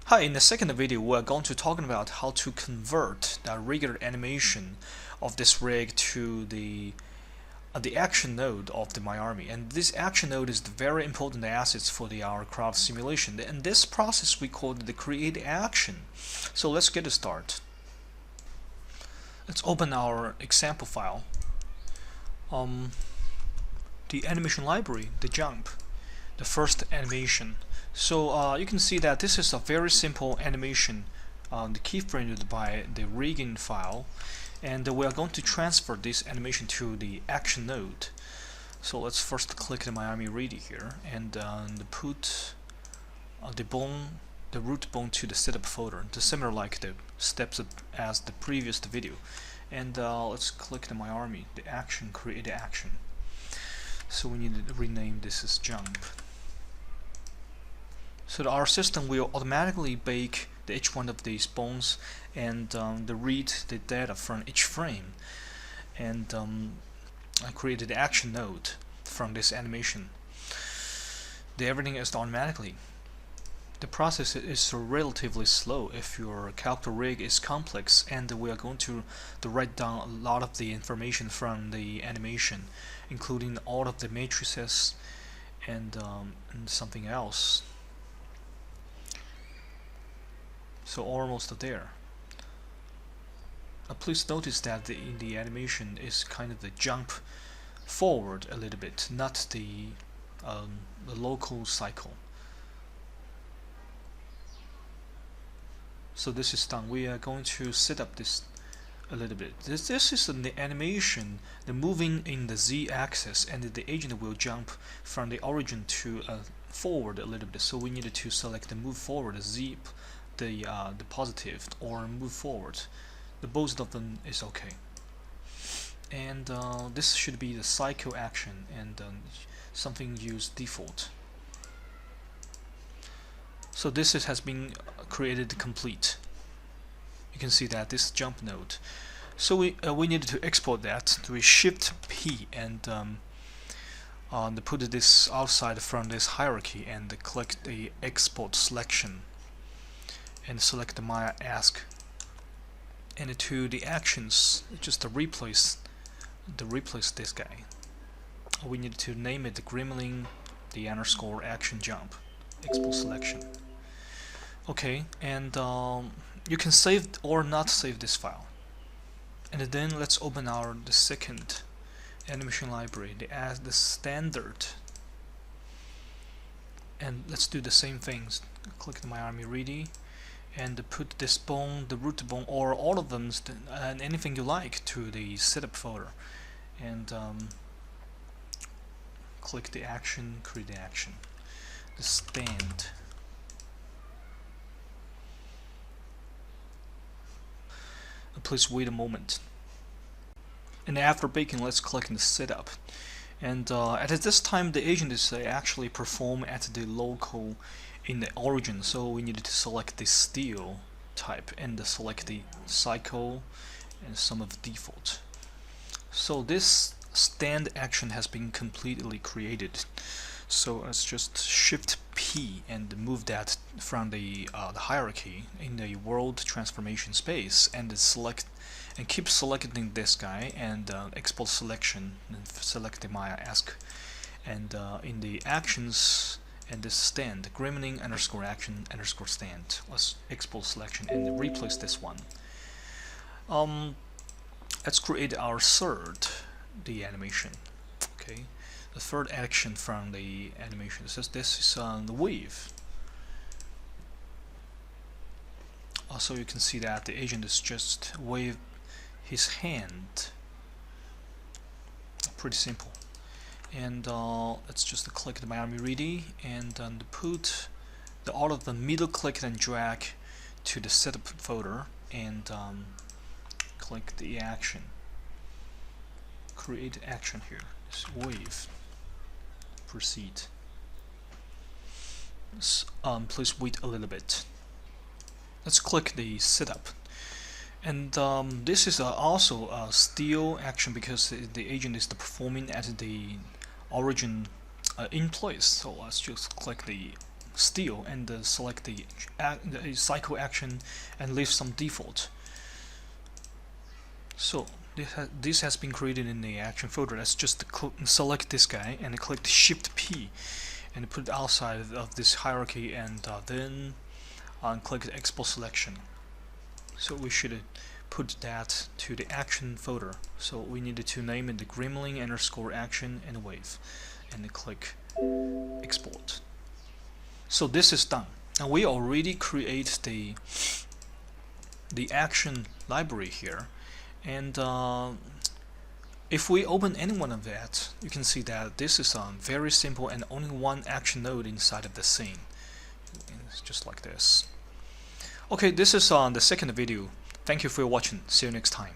Hi, in the second video we're going to talk about how to convert the regular animation of this rig to the action node of the MyArmy, and this action node is the very important assets for our craft simulation, and this process we call the create action. So let's get a start. Let's open our example file. The animation library, the jump, the first animation. So you can see that this is a very simple animation, the keyframed by the rigging file, and we are going to transfer this animation to the action node. So let's first click the MyArmy Ready here and put the root bone to the setup folder, similar like the steps as the previous video. And let's click the MyArmy, the action, create action. So we need to rename this as jump. So our system will automatically bake each one of these bones and read the data from each frame, and I created the action node from this animation. Everything is automatically. The process is relatively slow if your character rig is complex, and we are going to write down a lot of the information from the animation, including all of the matrices and something else. So almost there. Please notice that in the animation is kind of the jump forward a little bit, not the local cycle. So this is done. We are going to set up this a little bit. This is the animation, the moving in the z-axis, and the agent will jump from the origin to forward a little bit. So we needed to select the move forward, the positive, or move forward. The both of them is okay. And this should be the cycle action, and something use default. So this has been created complete. You can see that this jump node. So we needed to export that. We Shift P and put this outside from this hierarchy and click the export selection and select the Maya Ask, and to the actions just to replace this guy. We need to name it the Gremlin the underscore action jump export selection. Okay, and you can save or not save this file. And then let's open the second animation library, the standard, and let's do the same things. Click the MyArmy Ready and put this bone, the root bone, or all of them, and anything you like, to the setup folder, and click the action, create the action, the stand. Please wait a moment. And after baking, let's click on the setup. And at this time, the agent is actually perform at the local in the origin. So we needed to select the steel type and select the cycle and some of the default. So this stand action has been completely created. So let's just Shift P and move that from the hierarchy in the world transformation space, and select and keep selecting this guy, and export selection and select the Maya Ask, and in the actions and this stand, Gremlin underscore action underscore stand. Let's export selection and replace this one. Let's create our third animation. Okay. The third action from the animation. So this is the wave. Also, you can see that the agent is just wave his hand. Pretty simple. And let's just click the MyArmy Ready and put all of the middle click and drag to the setup folder, and click the action. Create action here. This wave. Proceed. Please wait a little bit. Let's click the setup, and this is also a steel action because the agent is performing at the origin in place. So let's just click the steal and select the cycle action and leave some default. So this has been created in the action folder. Let's just select this guy and click Shift P and put it outside of this hierarchy, and then click the export selection. So we should put that to the action folder. So we needed to name it the gremlin underscore action and wave, and click export. So this is done. Now we already create the action library here, and if we open any one of that, you can see that this is very simple and only one action node inside of the scene. It's just like this. Okay, this is the second video. Thank you for watching. See you next time.